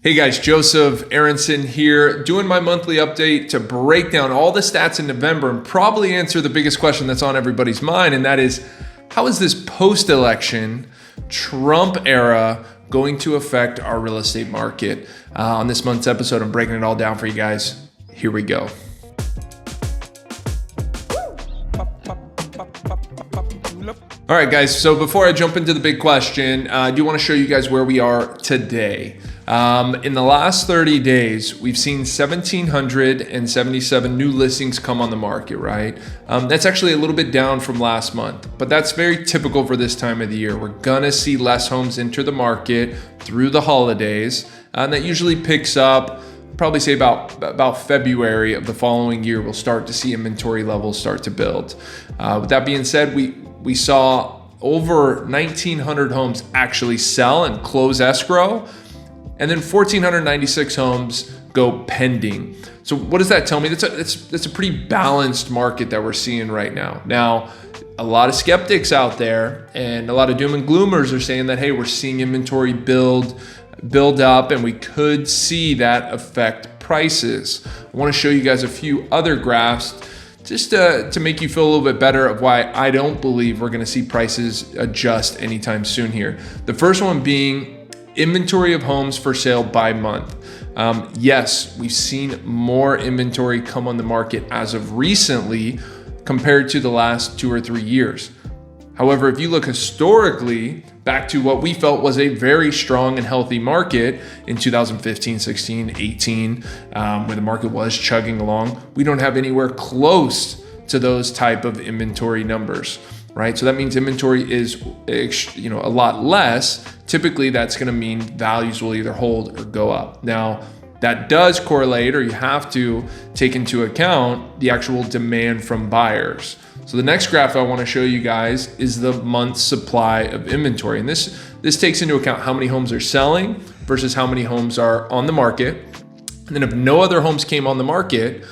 Hey guys, Joseph Arendsen here, doing my monthly update to break down all the stats in November and probably answer the biggest question that's on everybody's mind, and that is, how is this post-election Trump era going to affect our real estate market? On this month's episode, I'm breaking it all down for you guys. Here we go. All right, guys, so before I jump into the big question, I do want to show you guys where we are today. In the last 30 days, we've seen 1,777 new listings come on the market, right? That's actually a little bit down from last month, but that's very typical for this time of the year. We're gonna see less homes enter the market through the holidays, and that usually picks up, probably say about February of the following year, we'll start to see inventory levels start to build. With that being said, we saw over 1,900 homes actually sell and close escrow, and then 1,496 homes go pending. So what does that tell me? That's a pretty balanced market that we're seeing right now. Now, a lot of skeptics out there and a lot of doom and gloomers are saying that, hey, we're seeing inventory build up, and we could see that affect prices. I want to show you guys a few other graphs just to make you feel a little bit better of why I don't believe we're going to see prices adjust anytime soon here. The first one being inventory of homes for sale by month. Yes, we've seen more inventory come on the market as of recently compared to the last 2 or 3 years. However, if you look historically back to what we felt was a very strong and healthy market in 2015, 16, 18, where the market was chugging along, we don't have anywhere close to those type of inventory numbers, right? So that means inventory is a lot less. Typically, that's going to mean values will either hold or go up. Now, that does correlate, or you have to take into account the actual demand from buyers. So the next graph I want to show you guys is the month's supply of inventory. And this takes into account how many homes are selling versus how many homes are on the market. And then if no other homes came on the market,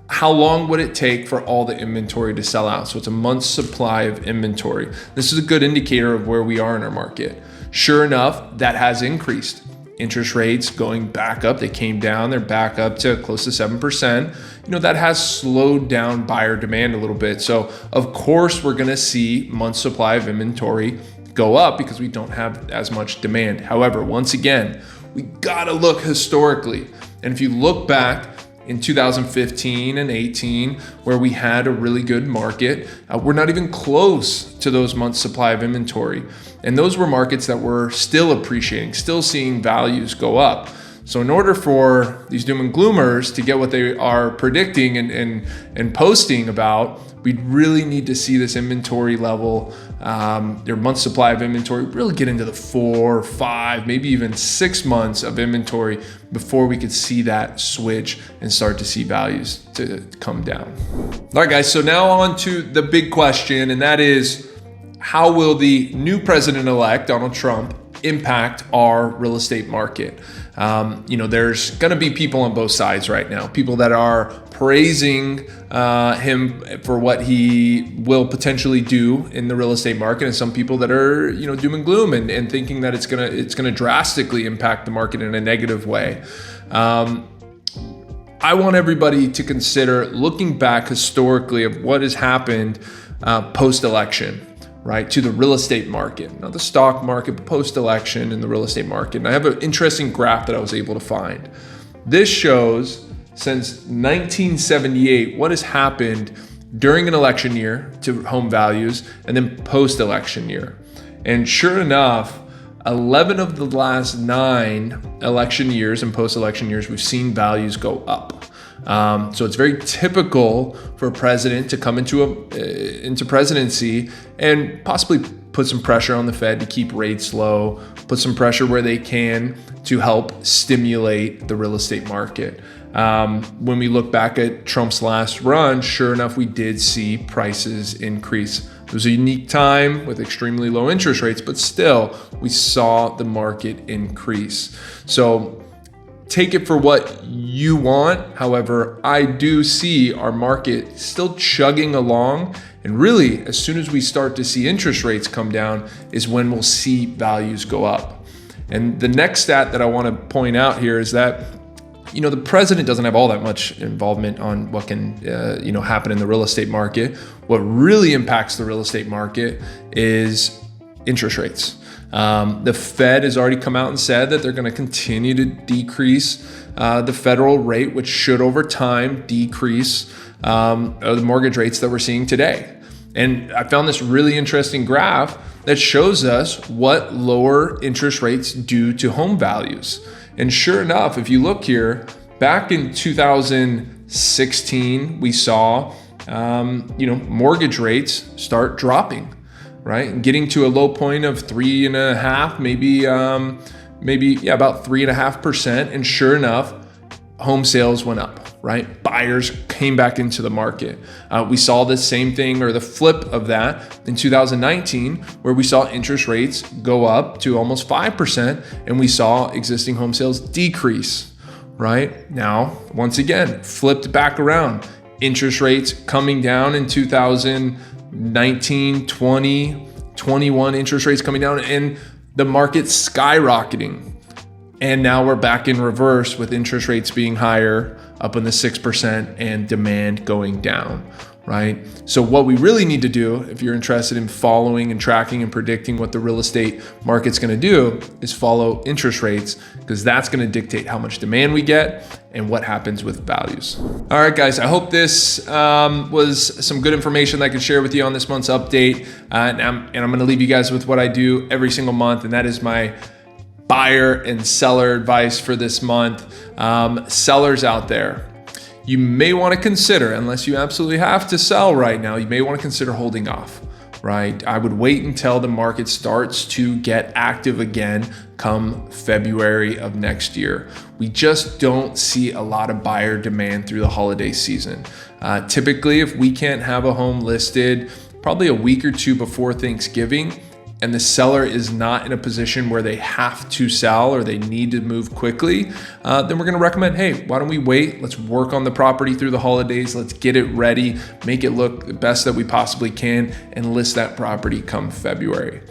how long would it take for all the inventory to sell out? So it's a month's supply of inventory. This is a good indicator of where we are in our market. Sure enough, that has increased. Interest rates going back up, they came down, they're back up to close to 7%. That has slowed down buyer demand a little bit. So of course, we're gonna see month's supply of inventory go up because we don't have as much demand. However, once again, we gotta look historically. And if you look back in 2015 and 18, where we had a really good market, we're not even close to those months supply of inventory. And those were markets that were still appreciating, still seeing values go up. So in order for these doom and gloomers to get what they are predicting and posting about, we really need to see this inventory level, their month supply of inventory, really get into the 4, 5, maybe even 6 months of inventory before we could see that switch and start to see values to come down. All right, guys, so now on to the big question, and that is, how will the new president-elect, Donald Trump, impact our real estate market? There's going to be people on both sides right now, people that are praising him for what he will potentially do in the real estate market, and some people that are doom and gloom and thinking that it's gonna drastically impact the market in a negative way. I want everybody to consider looking back historically of what has happened post-election, right, to the real estate market, not the stock market, but post-election in the real estate market. And I have an interesting graph that I was able to find. This shows since 1978 what has happened during an election year to home values and then post-election year. And sure enough, 11 of the last 9 election years and post-election years, we've seen values go up. So it's very typical for a president to come into presidency and possibly put some pressure on the Fed to keep rates low, put some pressure where they can to help stimulate the real estate market. When we look back at Trump's last run, sure enough, we did see prices increase. It was a unique time with extremely low interest rates, but still, we saw the market increase. So take it for what you want. However, I do see our market still chugging along. And really, as soon as we start to see interest rates come down is when we'll see values go up. And the next stat that I want to point out here is that the president doesn't have all that much involvement on what can, happen in the real estate market. What really impacts the real estate market is interest rates. The Fed has already come out and said that they're going to continue to decrease the federal rate, which should over time decrease the mortgage rates that we're seeing today. And I found this really interesting graph that shows us what lower interest rates do to home values. And sure enough, if you look here, back in 2016, we saw, mortgage rates start dropping, right? And getting to a low point of 3.5%, about 3.5%. And sure enough, home sales went up, right? Buyers came back into the market. We saw the same thing, or the flip of that, in 2019, where we saw interest rates go up to almost 5%, and we saw existing home sales decrease, right? Now, once again, flipped back around. Interest rates coming down in 2019, 20, 21, interest rates coming down, and the market skyrocketing. And now we're back in reverse with interest rates being higher, up in the 6%, and demand going down, right? So what we really need to do, if you're interested in following and tracking and predicting what the real estate market's going to do, is follow interest rates, because that's going to dictate how much demand we get and what happens with values. All right, guys, I hope this was some good information that I could share with you on this month's update. And I'm going to leave you guys with what I do every single month, and that is my buyer and seller advice for this month. Sellers out there, you may want to consider, unless you absolutely have to sell right now, you may want to consider holding off, right? I would wait until the market starts to get active again come February of next year. We just don't see a lot of buyer demand through the holiday season. Typically, if we can't have a home listed probably a week or two before Thanksgiving, and the seller is not in a position where they have to sell or they need to move quickly, then we're going to recommend, hey, why don't we wait? Let's work on the property through the holidays. Let's get it ready, make it look the best that we possibly can, and list that property come February.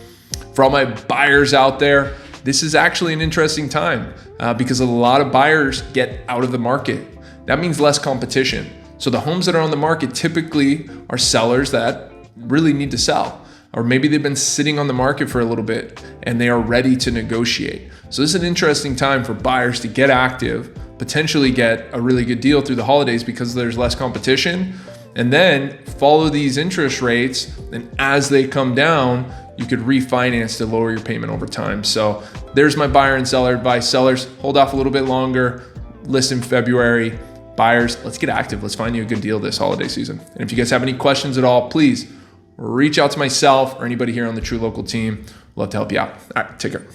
For all my buyers out there, this is actually an interesting time because a lot of buyers get out of the market. That means less competition. So the homes that are on the market typically are sellers that really need to sell. Or maybe they've been sitting on the market for a little bit and they are ready to negotiate. So this is an interesting time for buyers to get active, potentially get a really good deal through the holidays because there's less competition, and then follow these interest rates. And as they come down, you could refinance to lower your payment over time. So there's my buyer and seller advice. Sellers, hold off a little bit longer, list in February. Buyers, let's get active. Let's find you a good deal this holiday season. And if you guys have any questions at all, please reach out to myself or anybody here on the True Local team. Love to help you out. All right, take care.